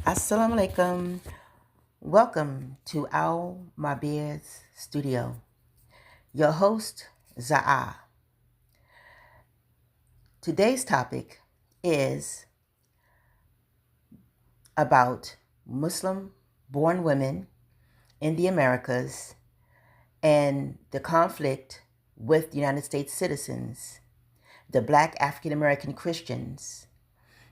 Assalamu alaikum. Welcome to Al-Marbiah's studio. Your host, Za'a. Today's topic is about Muslim-born women in the Americas and the conflict with the United States citizens, the Black African-American Christians,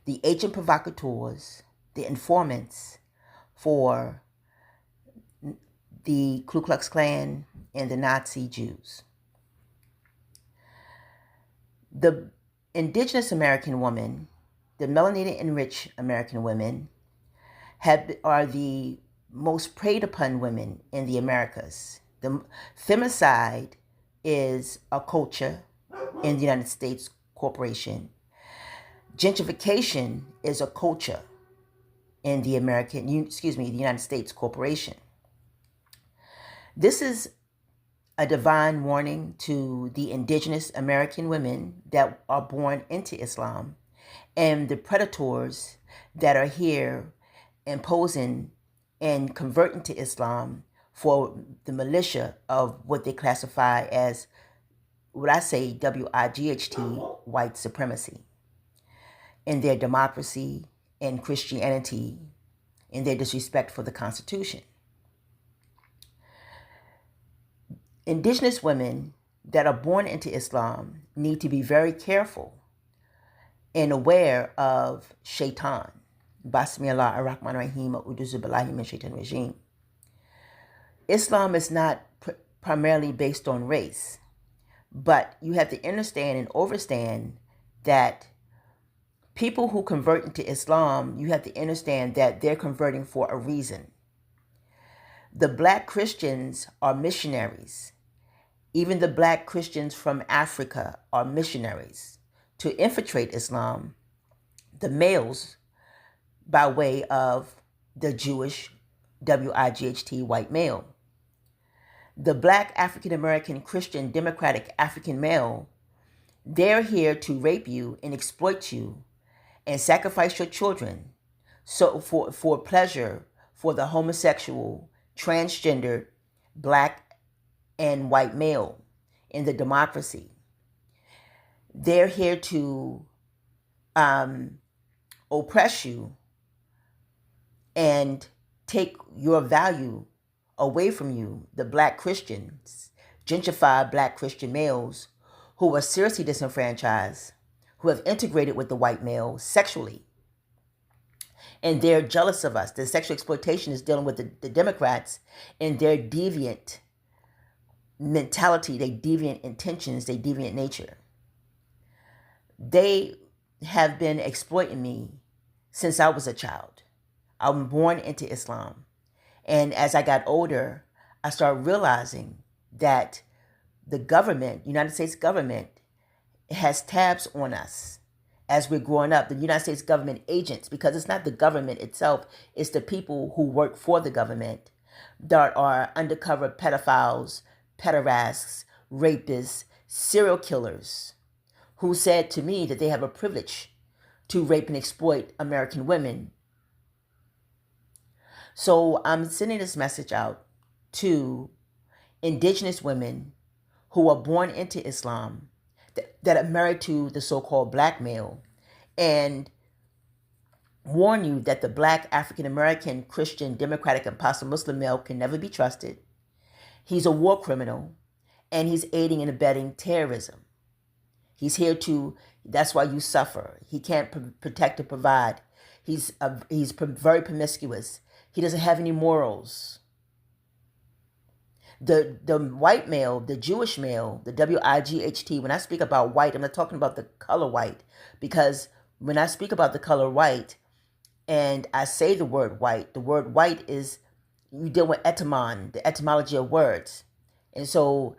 the agent provocateurs, the informants for the Ku Klux Klan and the Nazi Jews. The indigenous American woman, the melanated enriched American women, are the most preyed upon women in the Americas. The femicide is a culture in the United States corporation. Gentrification is a culture in the the United States corporation. This is a divine warning to the indigenous American women that are born into Islam and the predators that are here imposing and converting to Islam for the militia of what they classify as, what I say, WIGHT, white supremacy, in their democracy and Christianity, in their disrespect for the Constitution. Indigenous women that are born into Islam need to be very careful and aware of shaitan. Bismillah ar-Rahman ar-Rahim, a'udhu billahi min shaitan rajim. Islam is not primarily based on race, but you have to understand and understand that people who convert into Islam, you have to understand that they're converting for a reason. The Black Christians are missionaries. Even the Black Christians from Africa are missionaries to infiltrate Islam, the males by way of the Jewish WIGHT white male. The Black African American Christian Democratic African male, they're here to rape you and exploit you and sacrifice your children so for pleasure for the homosexual, transgender, Black and white male in the democracy. They're here to oppress you and take your value away from you, the Black Christians, gentrified Black Christian males who are seriously disenfranchised, who have integrated with the white male sexually. And they're jealous of us. The sexual exploitation is dealing with the Democrats and their deviant mentality, their deviant intentions, their deviant nature. They have been exploiting me since I was a child. I'm born into Islam. And as I got older, I started realizing that the government, United States government, has tabs on us as we're growing up. The United States government agents, because it's not the government itself, it's the people who work for the government that are undercover pedophiles, pederasts, rapists, serial killers, who said to me that they have a privilege to rape and exploit American women. So I'm sending this message out to indigenous women who are born into Islam, that are married to the so-called Black male, and warn you that the Black African American Christian Democratic Apostle Muslim male can never be trusted. He's a war criminal, and he's aiding and abetting terrorism. He's here to, that's why you suffer. He can't protect or provide. He's very promiscuous. He doesn't have any morals. The white male, the Jewish male, the WIGHT, when I speak about white, I'm not talking about the color white, because when I speak about the color white and I say the word white is, you deal with etymon, the etymology of words. And so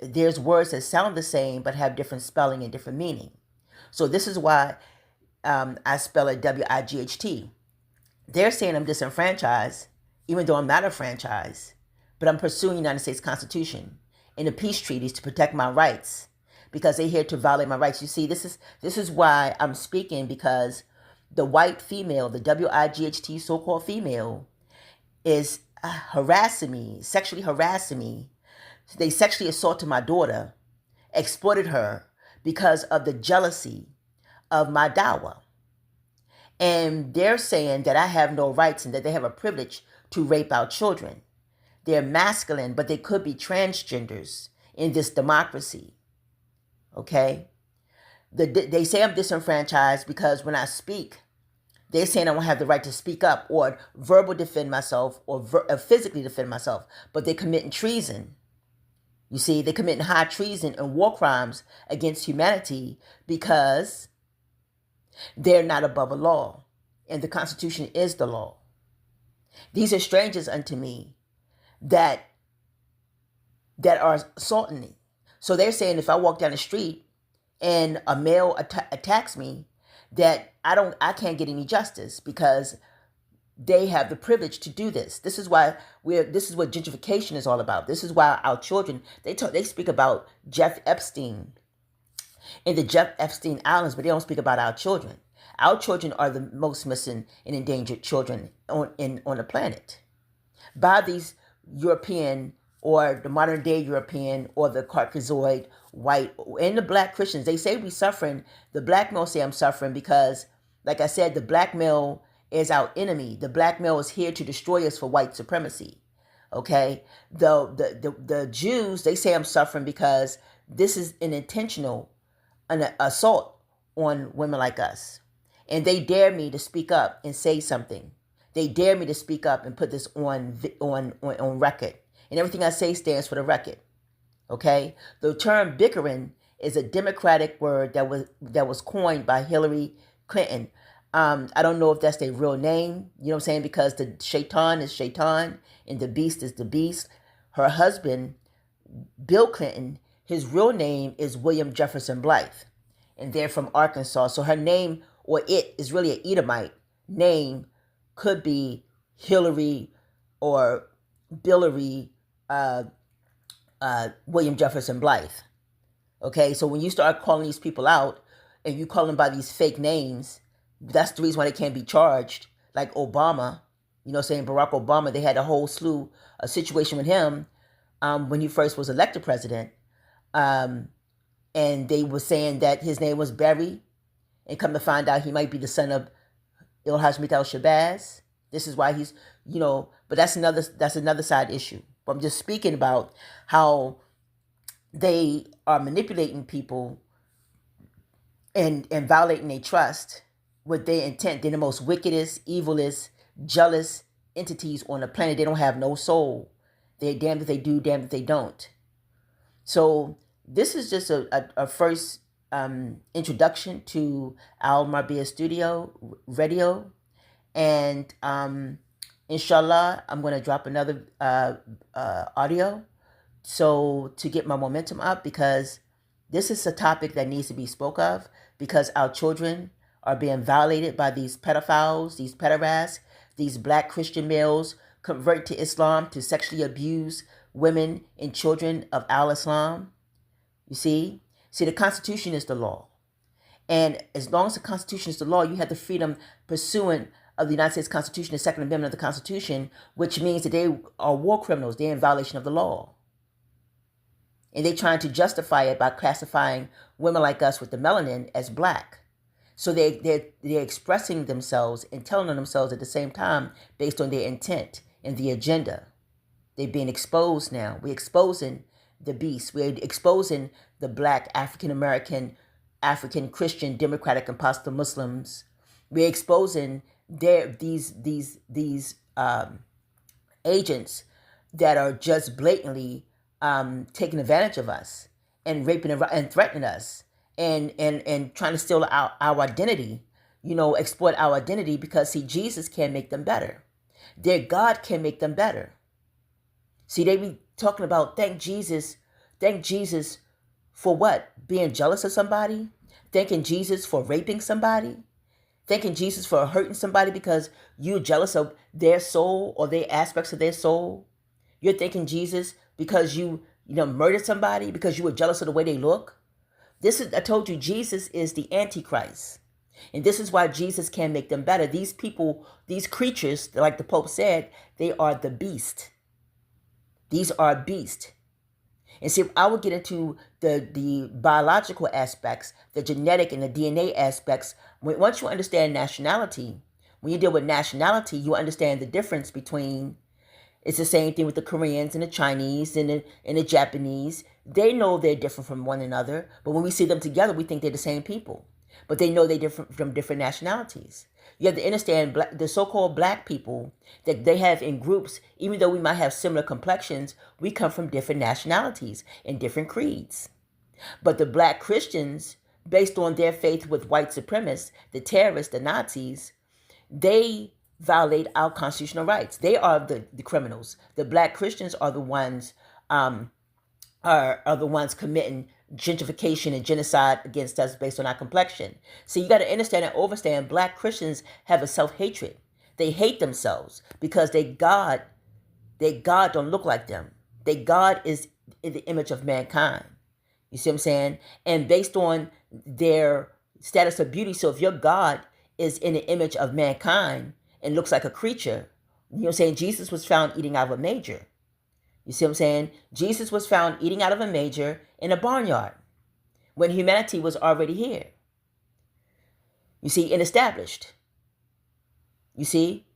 there's words that sound the same but have different spelling and different meaning. So this is why I spell it WIGHT. They're saying I'm disenfranchised, even though I'm not a franchise, but I'm pursuing the United States Constitution and the peace treaties to protect my rights, because they're here to violate my rights. You see, this is why I'm speaking, because the white female, the WIGHT so-called female, is harassing me, sexually harassing me. They sexually assaulted my daughter, exploited her because of the jealousy of my dawah. And they're saying that I have no rights and that they have a privilege to rape our children. They're masculine, but they could be transgenders in this democracy. Okay? They say I'm disenfranchised because when I speak, they're saying I don't have the right to speak up or verbal defend myself or physically defend myself, but they're committing treason. You see, they're committing high treason and war crimes against humanity because they're not above a law, and the Constitution is the law. These are strangers unto me that are assaulting me. So they're saying if I walk down the street and a male attacks me, that I can't get any justice because they have the privilege to do this. This is why this is what gentrification is all about. This is why our children, they speak about Jeff Epstein in the Jeff Epstein Islands, but they don't speak about our children. Our children are the most missing and endangered children on the planet by these European or the modern day European or the Caucasoid white and the black Christians. They say we suffering. The black male say I'm suffering because, like I said, the black male is our enemy. The black male is here to destroy us for white supremacy. Okay, the Jews, they say I'm suffering because this is an assault on women like us, and they dare me to speak up and say something. They dare me to speak up and put this on record, and everything I say stands for the record. Okay, the term bickering is a Democratic word that was coined by Hillary Clinton. I don't know if that's their real name, you know what I'm saying? Because the shaitan is shaitan and the beast is the beast. Her husband, Bill Clinton, his real name is William Jefferson Blythe, and they're from Arkansas. So her name, or it, is really an Edomite name, could be Hillary or Billary William Jefferson Blythe. Okay, so when you start calling these people out and you call them by these fake names, that's the reason why they can't be charged. Like Obama, you know, saying Barack Obama, they had a whole slew of situation with him when he first was elected president. And they were saying that his name was Barry, and come to find out he might be the son of Il-Hajj al-Shabazz. This is why he's, you know, but that's another side issue. But I'm just speaking about how they are manipulating people and violating their trust with their intent. They're the most wickedest, evilest, jealous entities on the planet. They don't have no soul. They're damned if they do, damned if they don't. So this is just a first introduction to Al-Marbiah Studio Radio. And inshallah, I'm going to drop another audio so to get my momentum up, because this is a topic that needs to be spoke of, because our children are being violated by these pedophiles, these pederasts, these black Christian males convert to Islam to sexually abuse women and children of Al-Islam. You see, the Constitution is the law. And as long as the Constitution is the law, you have the freedom pursuant of the United States Constitution, the Second Amendment of the Constitution, which means that they are war criminals. They're in violation of the law. And they're trying to justify it by classifying women like us with the melanin as black. So they're expressing themselves and telling on themselves at the same time based on their intent and the agenda. They're being exposed now. We're exposing the beast. We're exposing the black African American, African Christian, Democratic imposter Muslims. We're exposing these agents that are just blatantly taking advantage of us and raping and threatening us and trying to steal our identity, you know, exploit our identity, because see, Jesus can make them better. Their God can make them better. See, they be talking about thank Jesus for what? Being jealous of somebody? Thanking Jesus for raping somebody? Thanking Jesus for hurting somebody because you're jealous of their soul or their aspects of their soul? You're thanking Jesus because you murdered somebody because you were jealous of the way they look? I told you, Jesus is the Antichrist. And this is why Jesus can make them better. These people, these creatures, like the Pope said, they are the beast. These are beasts. And see, I would get into the biological aspects, the genetic and the DNA aspects. Once you understand nationality, when you deal with nationality, you understand the difference between, it's the same thing with the Koreans and the Chinese and the Japanese. They know they're different from one another, but when we see them together, we think they're the same people. But they know they're different from different nationalities. You have to understand the so-called black people that they have in groups, even though we might have similar complexions, we come from different nationalities and different creeds. But the black Christians, based on their faith with white supremacists, the terrorists, the Nazis, they violate our constitutional rights. They are the criminals. The black Christians are the ones are the ones committing gentrification and genocide against us based on our complexion. So you got to understand and understand black Christians have a self-hatred. They hate themselves because their God don't look like them. Their God is in the image of mankind. You see what I'm saying? And based on their status of beauty, so if your God is in the image of mankind and looks like a creature, you know what I'm saying? Jesus was found eating out of a manger. You see what I'm saying? Jesus was found eating out of a manger in a barnyard when humanity was already here. You see, and established. You see?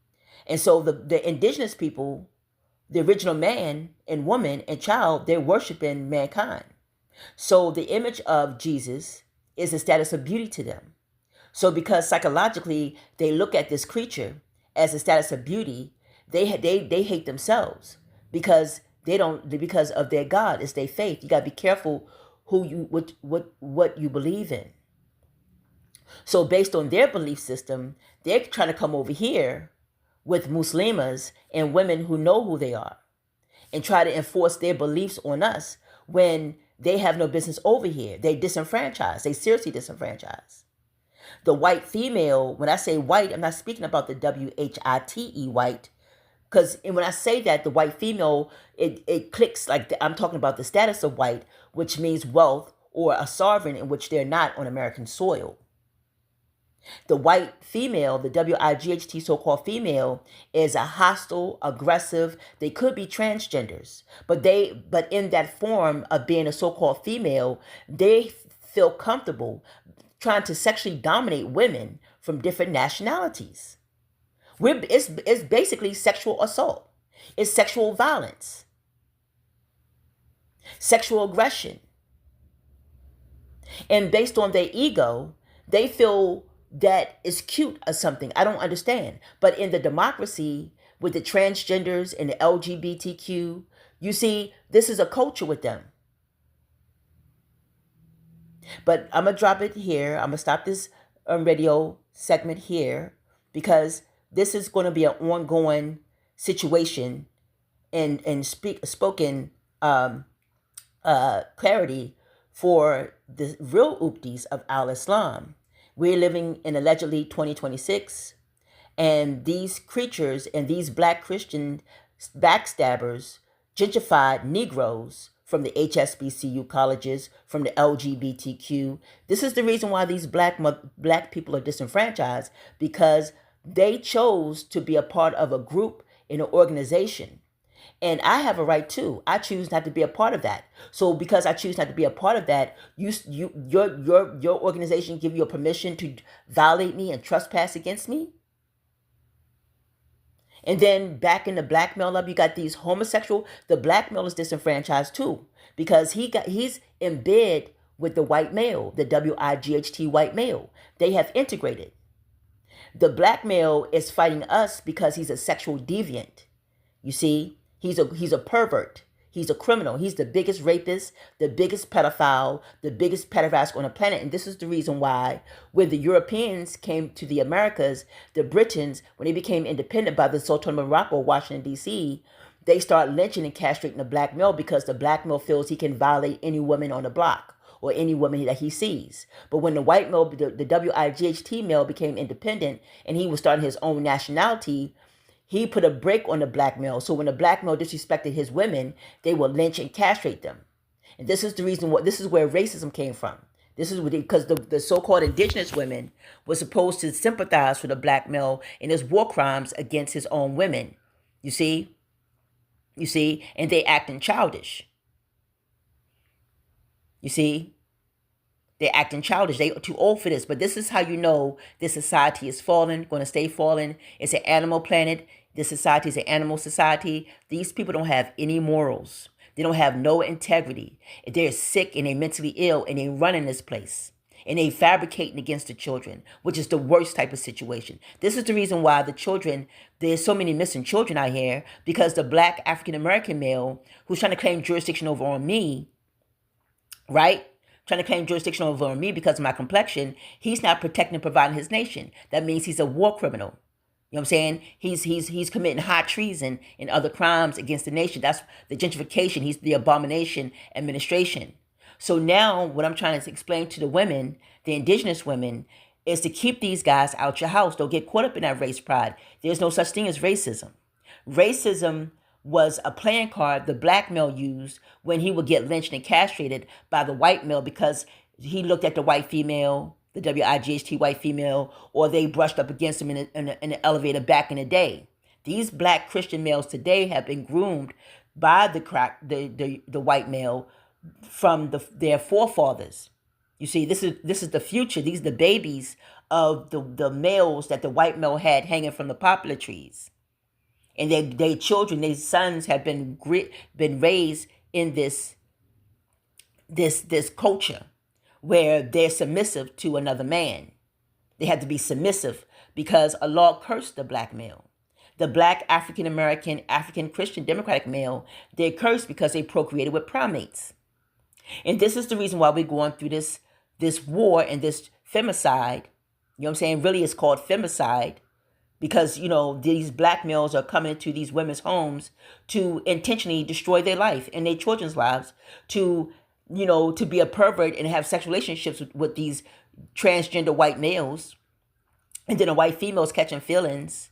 And so the indigenous people, the original man and woman and child, they're worshiping mankind. So the image of Jesus is the status of beauty to them. So because psychologically they look at this creature as a status of beauty, they hate themselves because because of their God. It's their faith. You got to be careful what you believe in. So based on their belief system, they're trying to come over here with Muslimas and women who know who they are and try to enforce their beliefs on us when they have no business over here. They disenfranchised. They seriously disenfranchised. The white female, when I say white, I'm not speaking about the WHITE white, because when I say that, the white female, it clicks like I'm talking about the status of white, which means wealth or a sovereign in which they're not on American soil. The white female, the WIGHT so-called female, is a hostile, aggressive, they could be transgenders, but in that form of being a so-called female, they feel comfortable trying to sexually dominate women from different nationalities. It's basically sexual assault. It's sexual violence, sexual aggression. And based on their ego, they feel that it's cute or something. I don't understand. But in the democracy with the transgenders and the LGBTQ, you see, this is a culture with them. But I'm going to drop it here. I'm going to stop this radio segment here because this is going to be an ongoing situation and spoken clarity for the real oopties of Al-Islam. We're living in allegedly 2026, and these creatures and these black Christian backstabbers, gentrified Negroes from the HSBCU colleges, from the LGBTQ. This is the reason why these black people are disenfranchised, because they chose to be a part of a group in an organization. And I have a right too. I choose not to be a part of that. So because I choose not to be a part of that, your organization give you a permission to violate me and trespass against me? And then back in the blackmail up, you got these homosexual, the blackmail is disenfranchised too, because he's in bed with the white male, the WIGHT white male. They have integrated. The black male is fighting us because he's a sexual deviant. You see, he's a pervert. He's a criminal. He's the biggest rapist, the biggest pedophile, the biggest pederast on the planet. And this is the reason why when the Europeans came to the Americas, the Britons, when they became independent by the Sultan of Morocco, Washington, D.C., they start lynching and castrating the black male because the black male feels he can violate any woman on the block or any woman that he sees. But when the white male, the WIGHT male became independent and he was starting his own nationality, he put a break on the black male. So when the black male disrespected his women, they would lynch and castrate them. And this is the reason this is where racism came from. This is what because the so-called indigenous women were supposed to sympathize with the black male in his war crimes against his own women. You see? You see? And they acting childish. You see? They're acting childish. They are too old for this. But this is how you know this society is falling, going to stay falling. It's an animal planet. This society is an animal society. These people don't have any morals. They don't have no integrity. They're sick and they're mentally ill and they're running this place. And they fabricating against the children, which is the worst type of situation. This is the reason why the children, there's so many missing children out here, because the black African-American male who's trying to claim jurisdiction over on me, right? Trying to claim jurisdiction over me because of my complexion, he's not protecting and providing his nation. That means he's a war criminal. You know what I'm saying? He's committing high treason and other crimes against the nation. That's the gentrification. He's the abomination administration. So now what I'm trying to explain to the women, the indigenous women, is to keep these guys out your house. Don't get caught up in that race pride. There's no such thing as racism. Racism was a playing card the black male used when he would get lynched and castrated by the white male because he looked at the white female, the WIGHT white female, or they brushed up against him in an elevator back in the day. These black Christian males today have been groomed by the white male from their forefathers. You see, this is the future. These are the babies of the males that the white male had hanging from the poplar trees. And their children, their sons have been raised in this culture where they're submissive to another man. They had to be submissive because Allah cursed the black male. The black African-American, African Christian Democratic male, they're cursed because they procreated with primates. And this is the reason why we're going through this war and this femicide. You know what I'm saying? Really, it's called femicide. Because, you know, these black males are coming into these women's homes to intentionally destroy their life and their children's lives, to, you know, to be a pervert and have sexual relationships with these transgender white males. And then the white females catching feelings,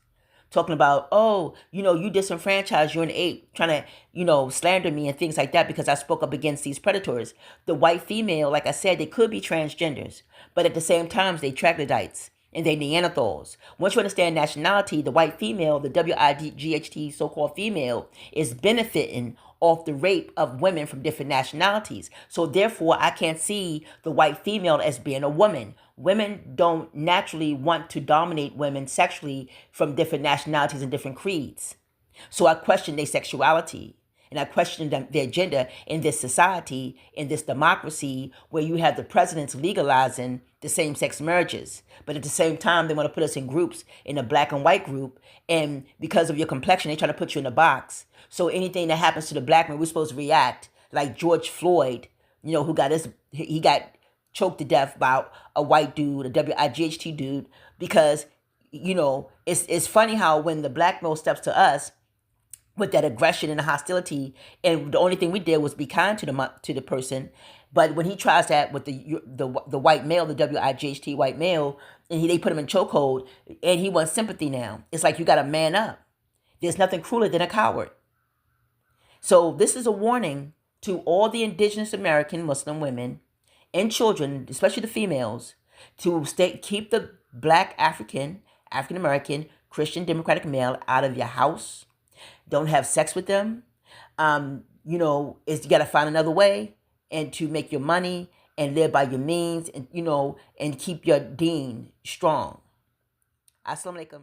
talking about, oh, you know, you disenfranchised, you're an ape, trying to, you know, slander me and things like that because I spoke up against these predators. The white female, like I said, they could be transgenders, but at the same time, they troglodytes. And they Neanderthals. Once you understand nationality, the white female, the WIGHT so-called female, is benefiting off the rape of women from different nationalities. So therefore, I can't see the white female as being a woman. Women don't naturally want to dominate women sexually from different nationalities and different creeds. So I question their sexuality. And I question their gender in this society, in this democracy, where you have the presidents legalizing the same-sex marriages. But at the same time, they want to put us in groups, in a black and white group. And because of your complexion, they try to put you in a box. So anything that happens to the black man, we're supposed to react. Like George Floyd, you know, he got choked to death by a white dude, a WIGHT dude, because, you know, it's funny how when the black male steps to us, with that aggression and the hostility, and the only thing we did was be kind to the person. But when he tries that with the white male, the WIGHT white male, and they put him in chokehold, and he wants sympathy now. It's like you got to man up. There's nothing crueler than a coward. So this is a warning to all the indigenous American Muslim women and children, especially the females, to keep the black African American Christian Democratic male out of your house. Don't have sex with them. You know, you got to find another way and to make your money and live by your means and, you know, and keep your deen strong. Assalamu alaikum.